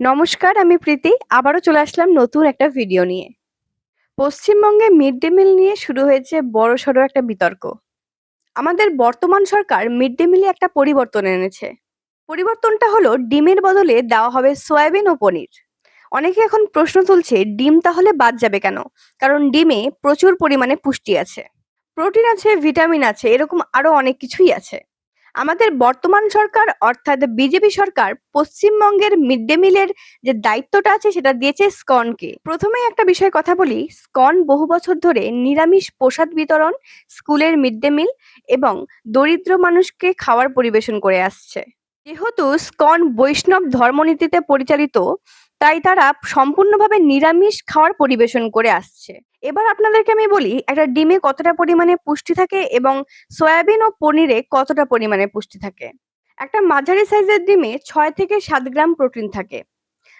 নমস্কার, আমি প্রীতি। আবারও চলে আসলাম নতুন একটা ভিডিও নিয়ে। পশ্চিমবঙ্গে মিড ডে মিল নিয়ে শুরু হয়েছে বড়সড় একটা বিতর্ক। আমাদের বর্তমান সরকার মিড ডে মিলে একটা পরিবর্তন এনেছে। পরিবর্তনটা হলো ডিমের বদলে দেওয়া হবে সয়াবিন ও পনির। অনেকে এখন প্রশ্ন তুলছে ডিম তাহলে বাদ যাবে কেন? কারণ ডিমে প্রচুর পরিমাণে পুষ্টি আছে, প্রোটিন আছে, ভিটামিন আছে, এরকম আরো অনেক কিছুই আছে। আমাদের বর্তমান সরকার অর্থাৎ বিজেপি সরকার পশ্চিমবঙ্গের মিড ডে মিলের যে দায়িত্বটা আছে সেটা দিয়েছে স্কনকে। প্রথমেই একটা বিষয়ে কথা বলি, স্কন বহু বছর ধরে নিরামিষ প্রসাদ বিতরণ, স্কুলের মিড ডে মিল এবং দরিদ্র মানুষকে খাবার পরিবেশন করে আসছে। যেহেতু স্কন বৈষ্ণব ধর্মনীতিতে পরিচালিত, তাই তারা সম্পূর্ণভাবে নিরামিষ খাবার পরিবেশন করে আসছে। এবার আপনাদেরকে আমি বলি একটা ডিমে কতটা পরিমাণে পুষ্টি থাকে এবং সয়াবিন ও পনিরে কতটা পরিমাণে পুষ্টি থাকে। একটা মাঝারি সাইজের ডিমে 6 থেকে 7 গ্রাম প্রোটিন থাকে,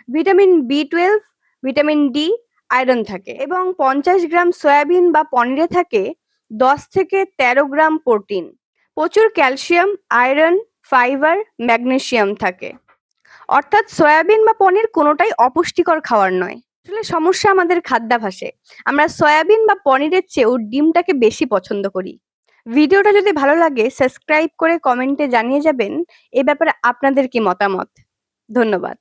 vitamin B 12, vitamin D, iron থাকে এবং 50 গ্রাম সয়াবিন বা পনিরে থাকে 10 থেকে 13 গ্রাম প্রোটিন। প্রচুর ক্যালসিয়াম, আয়রন, ফাইবার, ম্যাগনেসিয়াম থাকে। অর্থাৎ সয়াবিন বা পনির কোনোটাই অপুষ্টিকর খাবার নয়। আসলে সমস্যা আমাদের খাদ্যাভ্যাসে। আমরা সয়াবিন বা পনিরের চেয়েও ডিমটাকে বেশি পছন্দ করি। ভিডিওটা যদি ভালো লাগে সাবস্ক্রাইব করে কমেন্টে জানিয়ে যাবেন এ ব্যাপারে আপনাদের কি মতামত। ধন্যবাদ।